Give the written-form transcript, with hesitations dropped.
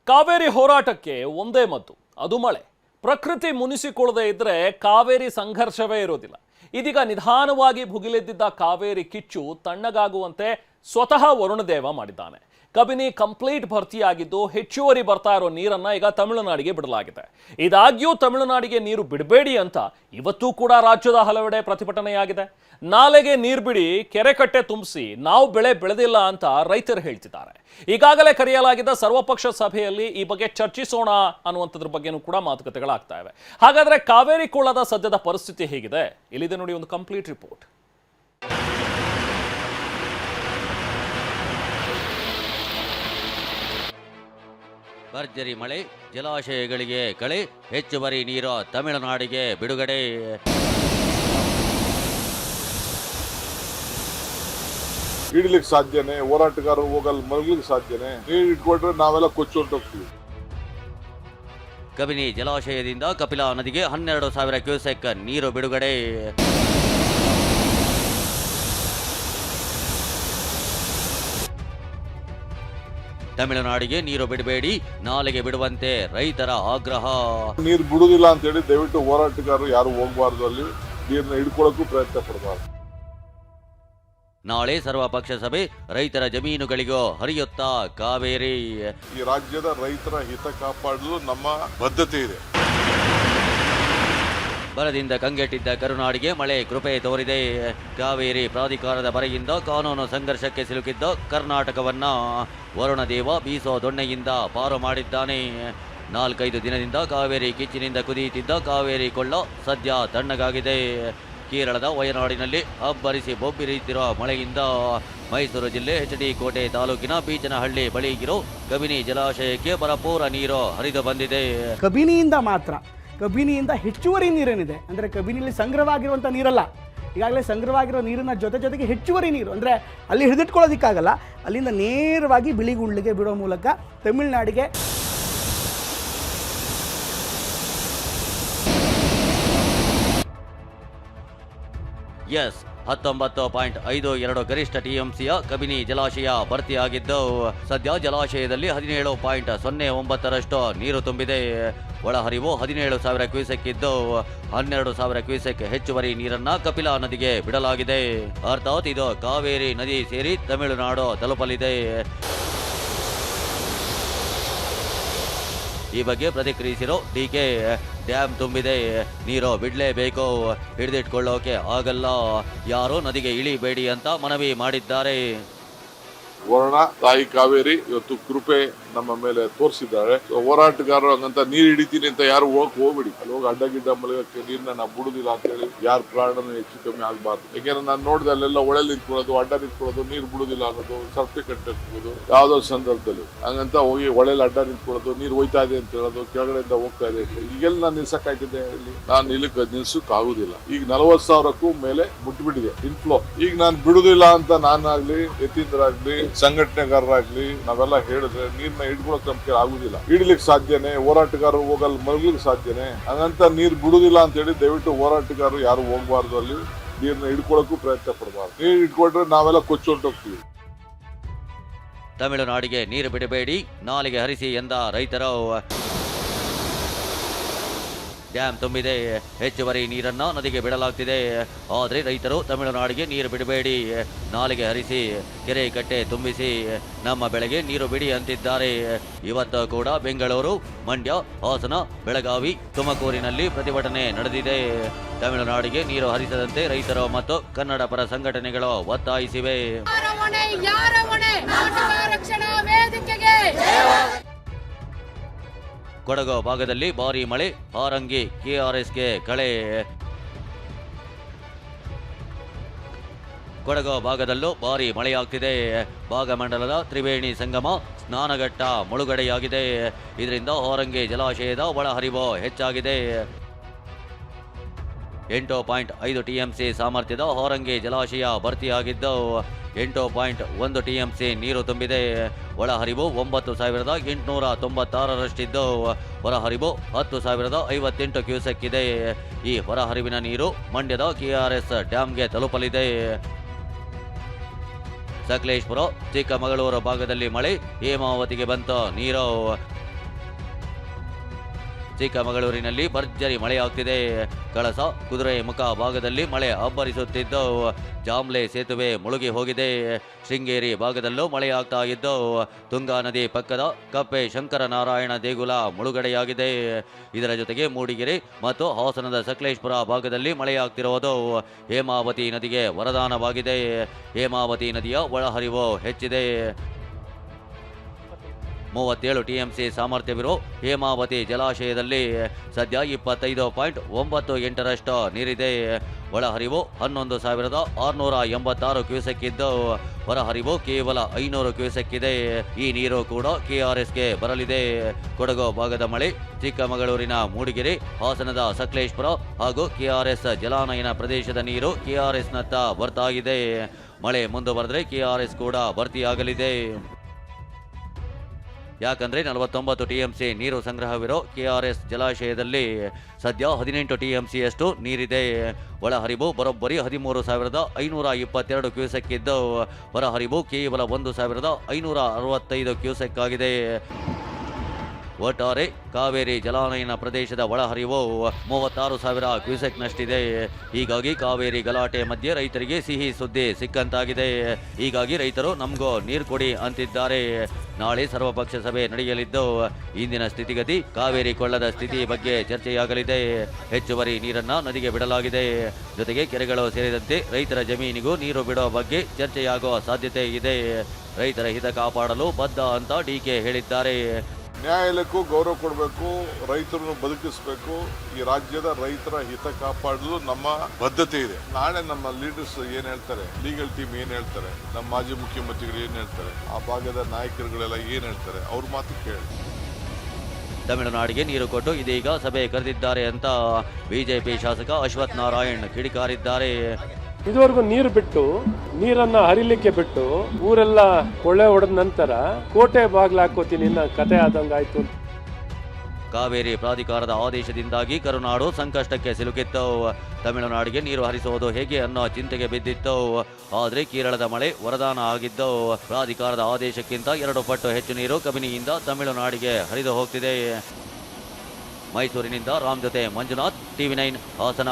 ಕಾವೇರಿ ಹೋರಾಟಕ್ಕೆ ಒಂದೇ ಮದ್ದು, ಅದು ಮಳೆ. ಪ್ರಕೃತಿ ಮುನಿಸಿಕೊಳ್ಳದೆ ಇದ್ರೆ ಕಾವೇರಿ ಸಂಘರ್ಷವೇ ಇರೋದಿಲ್ಲ. ಇದೀಗ ನಿಧಾನವಾಗಿ ಭುಗಿಲೆದ್ದಿದ್ದ ಕಾವೇರಿ ಕಿಚ್ಚು ತಣ್ಣಗಾಗುವಂತೆ ಸ್ವತಃ ವರುಣದೇವ ಮಾಡಿದ್ದಾನೆ. ಕಬಿನಿ ಕಂಪ್ಲೀಟ್ ಭರ್ತಿಯಾಗಿದ್ದು ಹೆಚ್ಚುವರಿ ಬರ್ತಾ ಇರೋ ನೀರನ್ನ ಈಗ ತಮಿಳುನಾಡಿಗೆ ಬಿಡಲಾಗಿದೆ. ಇದಾಗ್ಯೂ ತಮಿಳುನಾಡಿಗೆ ನೀರು ಬಿಡಬೇಡಿ ಅಂತ ಇವತ್ತೂ ಕೂಡ ರಾಜ್ಯದ ಹಲವೆಡೆ ಪ್ರತಿಭಟನೆಯಾಗಿದೆ. ನಾಲೆಗೆ ನೀರು ಬಿಡಿ, ಕೆರೆ ಕಟ್ಟೆ ತುಂಬಿಸಿ, ನಾವು ಬೆಳೆ ಬೆಳೆದಿಲ್ಲ ಅಂತ ರೈತರು ಹೇಳ್ತಿದ್ದಾರೆ. ಈಗಾಗಲೇ ಕರೆಯಲಾಗಿದ್ದ ಸರ್ವಪಕ್ಷ ಸಭೆಯಲ್ಲಿ ಈ ಬಗ್ಗೆ ಚರ್ಚಿಸೋಣ ಅನ್ನುವಂಥದ್ರ ಬಗ್ಗೆನೂ ಕೂಡ ಮಾತುಕತೆಗಳಾಗ್ತಾ ಇವೆ. ಹಾಗಾದ್ರೆ ಕಾವೇರಿ ಕೊಳ್ಳದ ಸದ್ಯದ ಪರಿಸ್ಥಿತಿ ಹೇಗಿದೆ? ಇಲ್ಲಿದೆ ನೋಡಿ ಒಂದು ಕಂಪ್ಲೀಟ್ ರಿಪೋರ್ಟ್. ಭರ್ಜರಿ ಮಳೆ, ಜಲಾಶಯಗಳಿಗೆ ಕಳೆ, ಹೆಚ್ಚುವರಿ ನೀರು ತಮಿಳುನಾಡಿಗೆ ಬಿಡುಗಡೆ. ಹಿಡಿಲಿಕ್ಕೆ ಸಾಧ್ಯನೇ? ಹೋರಾಟಗಾರರು ಹೋಗಲ್ ಮಲಗ್ಲಿಕ್ಕೆ ಸಾಧ್ಯನೇ? ನೀರು ಇಟ್ಕೊಂಡ್ರೆ ನಾವೆಲ್ಲ ಕೊಚ್ಚೊಂಡು ಹೋಗ್ತೀವಿ. ಕಬಿನಿ ಜಲಾಶಯದಿಂದ ಕಪಿಲಾ ನದಿಗೆ 12,000 ಕ್ಯೂಸೆಕ್ ನೀರು ಬಿಡುಗಡೆ. ತಮಿಳುನಾಡಿಗೆ ನೀರು ಬಿಡಬೇಡಿ, ನಾಲೆಗೆ ಬಿಡುವಂತೆ ರೈತರ ಆಗ್ರಹ. ನೀರು ಬಿಡುದಿಲ್ಲ ಅಂತ ಹೇಳಿ ದಯವಿಟ್ಟು ಹೋರಾಟಗಾರರು ಯಾರು ಹೋಗಬಾರ್ದು, ಅಲ್ಲಿ ನೀರನ್ನ ಹಿಡ್ಕೊಳ್ಳೋಕ್ಕೂ ಪ್ರಯತ್ನ ಪಡಬಾರ್ದು. ನಾಳೆ ಸರ್ವಪಕ್ಷ ಸಭೆ, ರೈತರ ಜಮೀನುಗಳಿಗೂ ಹರಿಯುತ್ತಾ ಕಾವೇರಿ. ಈ ರಾಜ್ಯದ ರೈತರ ಹಿತ ಕಾಪಾಡಲು ನಮ್ಮ ಬದ್ಧತೆ ಇದೆ. ಬರದಿಂದ ಕಂಗೆಟ್ಟಿದ್ದ ಕರುನಾಡಿಗೆ ಮಳೆ ಕೃಪೆ ತೋರಿದೆ. ಕಾವೇರಿ ಪ್ರಾಧಿಕಾರದ ಬರೆಯಿಂದ ಕಾನೂನು ಸಂಘರ್ಷಕ್ಕೆ ಸಿಲುಕಿದ್ದ ಕರ್ನಾಟಕವನ್ನ ವರುಣದೇವ ಬೀಸೋ ದೊಣ್ಣೆಯಿಂದ ಪಾರು ಮಾಡಿದ್ದಾನೆ. 4-5 ದಿನದಿಂದ ಕಾವೇರಿ ಕಿಚ್ಚಿನಿಂದ ಕುದಿಯುತ್ತಿದ್ದ ಕಾವೇರಿ ಕೊಳ್ಳ ಸದ್ಯ ತಣ್ಣಗಾಗಿದೆ. ಕೇರಳದ ವಯನಾಡಿನಲ್ಲಿ ಅಬ್ಬರಿಸಿ ಬೊಬ್ಬಿರಿಯುತ್ತಿರುವ ಮಳೆಯಿಂದ ಮೈಸೂರು ಜಿಲ್ಲೆ ಎಚ್.ಡಿ. ಕೋಟೆ ತಾಲೂಕಿನ ಬೀಚನಹಳ್ಳಿ ಬಳಿಗಿರೋ ಕಬಿನಿ ಜಲಾಶಯಕ್ಕೆ ಭರಪೂರ ನೀರು ಹರಿದು ಬಂದಿದೆ. ಕಬಿನಿಯಿಂದ ಹೆಚ್ಚುವರಿ ನೀರೇನಿದೆ ಅಂದರೆ ಕಬಿನಿಯಲ್ಲಿ ಸಂಗ್ರಹವಾಗಿರುವಂಥ ನೀರಲ್ಲ, ಈಗಾಗಲೇ ಸಂಗ್ರಹವಾಗಿರೋ ನೀರಿನ ಜೊತೆಗೆ ಹೆಚ್ಚುವರಿ ನೀರು ಅಂದರೆ ಅಲ್ಲಿ ಹಿಡಿದಿಟ್ಕೊಳ್ಳೋದಕ್ಕಾಗಲ್ಲ, ಅಲ್ಲಿಂದ ನೇರವಾಗಿ ಬಿಳಿಗುಂಡ್ಲಿಗೆ ಬಿಡೋ ಮೂಲಕ ತಮಿಳುನಾಡಿಗೆ ಎಸ್ 19.52 ಗರಿಷ್ಠ ಟಿಎಂಸಿಯ ಕಬಿನಿ ಜಲಾಶಯ ಭರ್ತಿಯಾಗಿದ್ದು ಸದ್ಯ ಜಲಾಶಯದಲ್ಲಿ 17.09ರಷ್ಟು ನೀರು ತುಂಬಿದೆ. ಒಳಹರಿವು 17,000 ಕ್ಯೂಸೆಕ್ ಇದ್ದು 12,000 ಕ್ಯೂಸೆಕ್ ಹೆಚ್ಚುವರಿ ನೀರನ್ನ ಕಪಿಲಾ ನದಿಗೆ ಬಿಡಲಾಗಿದೆ. ಅರ್ಥಾತ್ ಇದು ಕಾವೇರಿ ನದಿ ಸೇರಿ ತಮಿಳುನಾಡು ತಲುಪಲಿದೆ. ಈ ಬಗ್ಗೆ ಪ್ರತಿಕ್ರಿಯಿಸಿರೋ ಡಿಕೆ, ಡ್ಯಾಮ್ ತುಂಬಿದೆ, ನೀರು ಬಿಡಲೇಬೇಕು, ಹಿಡಿದಿಟ್ಕೊಳ್ಳೋಕೆ ಆಗಲ್ಲ, ಯಾರು ನದಿಗೆ ಇಳಿಬೇಡಿ ಅಂತ ಮನವಿ ಮಾಡಿದ್ದಾರೆ. ವರುಣ ತಾಯಿ ಕಾವೇರಿ ಇವತ್ತು ಕೃಪೆ ನಮ್ಮ ಮೇಲೆ ತೋರಿಸಿದ್ದಾರೆ. ಹೋರಾಟಗಾರರು ಹಂಗಂತ ನೀರು ಹಿಡಿತೀನಿ ಅಂತ ಯಾರು ಹೋಗ್ಬಿಡಿ, ಅಲ್ಲಿ ಹೋಗಿ ಅಡ್ಡ ಗಿಡ್ಡ ಮಲಗಕ್ಕೆ ನೀರ್ನ ನಾವು ಬಿಡುದಿಲ್ಲ ಅಂತ ಹೇಳಿ ಯಾರ ಪ್ರಾಣನೂ ಹೆಚ್ಚು ಕಮ್ಮಿ ಆಗಬಾರ್ದು. ಯಾಕೆಂದ್ರೆ ನಾನು ನೋಡಿದೆ ಅಲ್ಲೆಲ್ಲ ಒಳೆ ನಿಂತ್ಕೊಳ್ಳೋದು, ಅಡ್ಡ ನಿಂತ್ಕೊಳ್ಳೋದು, ನೀರು ಬಿಡುದಿಲ್ಲ ಅನ್ನೋದು, ಸರ್ಪೆ ಕಟ್ಟಿರ್ಬೋದು ಯಾವ್ದೋ ಸಂದರ್ಭದಲ್ಲಿ ಹಂಗಂತ ಹೋಗಿ ಒಳೆಯಲ್ಲಿ ಅಡ್ಡ ನಿಂತ್ಕೊಳ್ಳೋದು, ನೀರು ಹೋಯ್ತಾ ಇದೆ ಅಂತ ಹೇಳೋದು, ಕೆಳಗಡೆಯಿಂದ ಹೋಗ್ತಾ ಇದೆ. ಈಗೆಲ್ಲ ನಾನು ನಿಲ್ಸಕ್ಕಾಯ್ತಿದ್ದೆ ಹೇಳಿ? ನಾನು ನಿಲ್ಲಕ್ಕೆ ಆಗುದಿಲ್ಲ. ಈಗ 40,000ಕ್ಕೂ ಮೇಲೆ ಮುಟ್ಬಿಟ್ಟಿದೆ ಇನ್ಫ್ಲೋ. ಈಗ ನಾನು ಬಿಡುದಿಲ್ಲ ಅಂತ ನಾನಾಗ್ಲಿ, ಯತೀಂದ್ರಾಗ್ಲಿ, ಸಂಘಟನೆಗಾರರಾಗ್ಲಿ ನಾವೆಲ್ಲ ಹೇಳಿದ್ರೆ ನೀರ್ನ ಹಿಡ್ಕೊಳಕ್ ನಮ್ಗೆ ಆಗುದಿಲ್ಲ. ಹಿಡಿಲಿಕ್ಕೆ ಸಾಧ್ಯನೇ? ಹೋರಾಟಗಾರರು ಹೋಗಲ್ ಮಲಗ್ಲಿಕ್ಕೆ ಸಾಧ್ಯನೇ? ಹಂಗಂತ ನೀರು ಬಿಡುದಿಲ್ಲ ಅಂತ ಹೇಳಿ ದಯವಿಟ್ಟು ಹೋರಾಟಗಾರರು ಯಾರು ಹೋಗಬಾರ್ದು, ಅಲ್ಲಿ ನೀರ್ನ ಹಿಡ್ಕೊಳಕ್ಕೂ ಪ್ರಯತ್ನ ಪಡಬಾರ್ದು. ನೀರು ಹಿಡ್ಕೊಂಡ್ರೆ ನಾವೆಲ್ಲ ಕೊಚ್ಚೊಂಡು ಹೋಗ್ತೀವಿ. ತಮಿಳುನಾಡಿಗೆ ನೀರು ಬಿಡಬೇಡಿ, ನಾಲೆಗೆ ಹರಿಸಿ ಎಂದ ರೈತರು. ಡ್ಯಾಮ್ ತುಂಬಿದೆ, ಹೆಚ್ಚುವರಿ ನೀರನ್ನ ನದಿಗೆ ಬಿಡಲಾಗ್ತಿದೆ. ಆದರೆ ರೈತರು ತಮಿಳುನಾಡಿಗೆ ನೀರು ಬಿಡಬೇಡಿ, ನಾಲೆಗೆ ಹರಿಸಿ, ಕೆರೆ ಕಟ್ಟೆ ತುಂಬಿಸಿ, ನಮ್ಮ ಬೆಳೆಗೆ ನೀರು ಬಿಡಿ ಅಂತಿದ್ದಾರೆ. ಇವತ್ತು ಕೂಡ ಬೆಂಗಳೂರು, ಮಂಡ್ಯ, ಹಾಸನ, ಬೆಳಗಾವಿ, ತುಮಕೂರಿನಲ್ಲಿ ಪ್ರತಿಭಟನೆ ನಡೆದಿದೆ. ತಮಿಳುನಾಡಿಗೆ ನೀರು ಹರಿಸದಂತೆ ರೈತರು ಮತ್ತು ಕನ್ನಡ ಪರ ಸಂಘಟನೆಗಳು ಒತ್ತಾಯಿಸಿವೆ. ಕೊಡಗು ಭಾಗದಲ್ಲಿ ಭಾರೀ ಮಳೆ, ಹಾರಂಗಿ ಕೆಆರ್ಎಸ್ಗೆ ಕಳೆ. ಕೊಡಗು ಭಾಗದಲ್ಲೂ ಭಾರೀ ಮಳೆಯಾಗ್ತಿದೆ. ಭಾಗಮಂಡಲದ ತ್ರಿವೇಣಿ ಸಂಗಮ ಸ್ನಾನಘಟ್ಟ ಮುಳುಗಡೆಯಾಗಿದೆ. ಇದರಿಂದ ಹಾರಂಗಿ ಜಲಾಶಯದ ಒಳಹರಿವು ಹೆಚ್ಚಾಗಿದೆ. 8.5 ಟಿಎಂಸಿ ಸಾಮರ್ಥ್ಯದ ಹಾರಂಗಿ ಜಲಾಶಯ ಭರ್ತಿಯಾಗಿದ್ದು 8.1 ಟಿಎಂಸಿ ನೀರು ತುಂಬಿದೆ. ಒಳಹರಿವು 9,896ರಷ್ಟಿದ್ದು ಹೊರಹರಿವು 10,058 ಕ್ಯೂಸೆಕ್ ಇದೆ. ಈ ಹೊರಹರಿವಿನ ನೀರು ಮಂಡ್ಯದ ಕೆಆರ್ಎಸ್ ಡ್ಯಾಂಗೆ ತಲುಪಲಿದೆ. ಸಕಲೇಶಪುರ, ಚಿಕ್ಕಮಗಳೂರು ಭಾಗದಲ್ಲಿ ಮಳೆ, ಹೇಮಾವತಿಗೆ ಬಂತ ನೀರು. ಚಿಕ್ಕಮಗಳೂರಿನಲ್ಲಿ ಭರ್ಜರಿ ಮಳೆಯಾಗ್ತಿದೆ. ಕಳಸ ಕುದುರೆಮುಖ ಭಾಗದಲ್ಲಿ ಮಳೆ ಅಬ್ಬರಿಸುತ್ತಿದ್ದು ಜಾಮ್ಲೆ ಸೇತುವೆ ಮುಳುಗಿ ಹೋಗಿದೆ. ಶೃಂಗೇರಿ ಭಾಗದಲ್ಲೂ ಮಳೆಯಾಗ್ತಾ ಇದ್ದು ತುಂಗಾ ನದಿ ಪಕ್ಕದ ಕಪ್ಪೆ ಶಂಕರನಾರಾಯಣ ದೇಗುಲ ಮುಳುಗಡೆಯಾಗಿದೆ. ಇದರ ಜೊತೆಗೆ ಮೂಡಿಗೆರೆ ಮತ್ತು ಹಾಸನದ ಸಕಲೇಶ್ಪುರ ಭಾಗದಲ್ಲಿ ಮಳೆಯಾಗ್ತಿರುವುದು ಹೇಮಾವತಿ ನದಿಗೆ ವರದಾನವಾಗಿದೆ. ಹೇಮಾವತಿ ನದಿಯ ಒಳಹರಿವು ಹೆಚ್ಚಿದೆ. 37 ಟಿಎಂಸಿ ಸಾಮರ್ಥ್ಯವಿರುವ ಹೇಮಾವತಿ ಜಲಾಶಯದಲ್ಲಿ ಸದ್ಯ 25.98ರಷ್ಟು ನೀರಿದೆ. ಒಳಹರಿವು 11,686 ಕ್ಯೂಸೆಕ್ ಇದ್ದು ಹೊರಹರಿವು ಕೇವಲ 500 ಕ್ಯೂಸೆಕ್ ಇದೆ. ಈ ನೀರು ಕೂಡ ಕೆಆರ್ಎಸ್ಗೆ ಬರಲಿದೆ. ಕೊಡಗು ಭಾಗದ ಮಳೆ, ಚಿಕ್ಕಮಗಳೂರಿನ ಮೂಡಿಗೆರೆ, ಹಾಸನದ ಸಕಲೇಶ್ಪುರ ಹಾಗೂ ಕೆಆರ್ಎಸ್ ಜಲಾನಯನ ಪ್ರದೇಶದ ನೀರು ಕೆಆರ್ಎಸ್ನತ್ತ ಬರ್ತಾ ಇದೆ. ಮಳೆ ಮುಂದುವರೆದರೆ ಕೆಆರ್ಎಸ್ ಕೂಡ ಭರ್ತಿಯಾಗಲಿದೆ. ಯಾಕಂದ್ರೆ 49 ಟಿಎಂಸಿ ನೀರು ಸಂಗ್ರಹವಿರೋ ಕೆಆರ್ಎಸ್ ಜಲಾಶಯದಲ್ಲಿ ಸದ್ಯ 18 ಟಿಎಂಸಿಯಷ್ಟು ನೀರಿದೆ. ಒಳಹರಿವು ಬರೋಬ್ಬರಿ 13,522 ಕ್ಯೂಸೆಕ್ ಇದ್ದು ಹೊರಹರಿವು ಕೇವಲ 1,565 ಕ್ಯೂಸೆಕ್ ಆಗಿದೆ. ಒಟ್ಟಾರೆ ಕಾವೇರಿ ಜಲಾನಯನ ಪ್ರದೇಶದ ಒಳಹರಿವು 36,000 ಕ್ಯೂಸೆಕ್ನಷ್ಟಿದೆ. ಹೀಗಾಗಿ ಕಾವೇರಿ ಗಲಾಟೆ ಮಧ್ಯೆ ರೈತರಿಗೆ ಸಿಹಿ ಸುದ್ದಿ ಸಿಕ್ಕಂತಾಗಿದೆ. ಹೀಗಾಗಿ ರೈತರು ನಮಗೂ ನೀರು ಕೊಡಿ ಅಂತಿದ್ದಾರೆ. ನಾಳೆ ಸರ್ವಪಕ್ಷ ಸಭೆ ನಡೆಯಲಿದ್ದು ಇಂದಿನ ಸ್ಥಿತಿಗತಿ, ಕಾವೇರಿ ಕೊಳ್ಳದ ಸ್ಥಿತಿ ಬಗ್ಗೆ ಚರ್ಚೆಯಾಗಲಿದೆ. ಹೆಚ್ಚುವರಿ ನೀರನ್ನ ನದಿಗೆ ಬಿಡಲಾಗಿದೆ. ಜೊತೆಗೆ ಕೆರೆಗಳು ಸೇರಿದಂತೆ ರೈತರ ಜಮೀನಿಗೂ ನೀರು ಬಿಡುವ ಬಗ್ಗೆ ಚರ್ಚೆಯಾಗುವ ಸಾಧ್ಯತೆ ಇದೆ. ರೈತರ ಹಿತ ಕಾಪಾಡಲು ಬದ್ಧ ಅಂತ ಡಿಕೆ ಹೇಳಿದ್ದಾರೆ. ನ್ಯಾಯಾಲಯಕ್ಕೂ ಗೌರವ ಕೊಡಬೇಕು, ರೈತರನ್ನು ಬದುಕಿಸಬೇಕು. ಈ ರಾಜ್ಯದ ರೈತರ ಹಿತ ಕಾಪಾಡಲು ನಮ್ಮ ಬದ್ಧತೆ ಇದೆ. ನಾಳೆ ನಮ್ಮ ಲೀಡರ್ಸ್ ಏನ್ ಹೇಳ್ತಾರೆ, ಲೀಗಲ್ ಟೀಮ್ ಏನ್ ಹೇಳ್ತಾರೆ, ನಮ್ಮ ಮಾಜಿ ಮುಖ್ಯಮಂತ್ರಿಗಳು ಏನ್ ಹೇಳ್ತಾರೆ, ಆ ಭಾಗದ ನಾಯಕರುಗಳೆಲ್ಲ ಏನ್ ಹೇಳ್ತಾರೆ, ಅವ್ರ ಮಾತು ಕೇಳಿ. ತಮಿಳುನಾಡಿಗೆ ನೀರು ಕೊಟ್ಟು ಇದೀಗ ಸಭೆ ಕರೆದಿದ್ದಾರೆ ಅಂತ ಬಿಜೆಪಿ ಶಾಸಕ ಅಶ್ವಥ್ ನಾರಾಯಣ್ ಕಿಡಿಕಾರಿದ್ದಾರೆ. ಇದುವರೆಗೂ ನೀರು ಬಿಟ್ಟು ನೀರನ್ನ ಹರಿಲಿಕ್ಕೆ ಬಿಟ್ಟು ಊರೆಲ್ಲ ಕೊಳ್ಳೆ ಹೊಡೆದ ನಂತರ ಕೋಟೆ ಬಾಗ್ಲು ಹಾಕೋತೀನಿ ಕತೆ ಆದಂಗಾಯ್ತು. ಕಾವೇರಿ ಪ್ರಾಧಿಕಾರದ ಆದೇಶದಿಂದಾಗಿ ಕರುನಾಡು ಸಂಕಷ್ಟಕ್ಕೆ ಸಿಲುಕಿತ್ತು. ತಮಿಳುನಾಡಿಗೆ ನೀರು ಹರಿಸುವುದು ಹೇಗೆ ಅನ್ನೋ ಚಿಂತೆಗೆ ಬಿದ್ದಿತ್ತು. ಆದರೆ ಕೇರಳದ ಮಳೆ ವರದಾನ ಆಗಿದ್ದು ಪ್ರಾಧಿಕಾರದ ಆದೇಶಕ್ಕಿಂತ 2 ಪಟ್ಟು ಹೆಚ್ಚು ನೀರು ಕಬಿನಿಯಿಂದ ತಮಿಳುನಾಡಿಗೆ ಹರಿದು ಹೋಗ್ತಿದೆ. ಮೈಸೂರಿನಿಂದ ರಾಮ್ ಜೊತೆ ಮಂಜುನಾಥ್, TV9 ಹಾಸನ.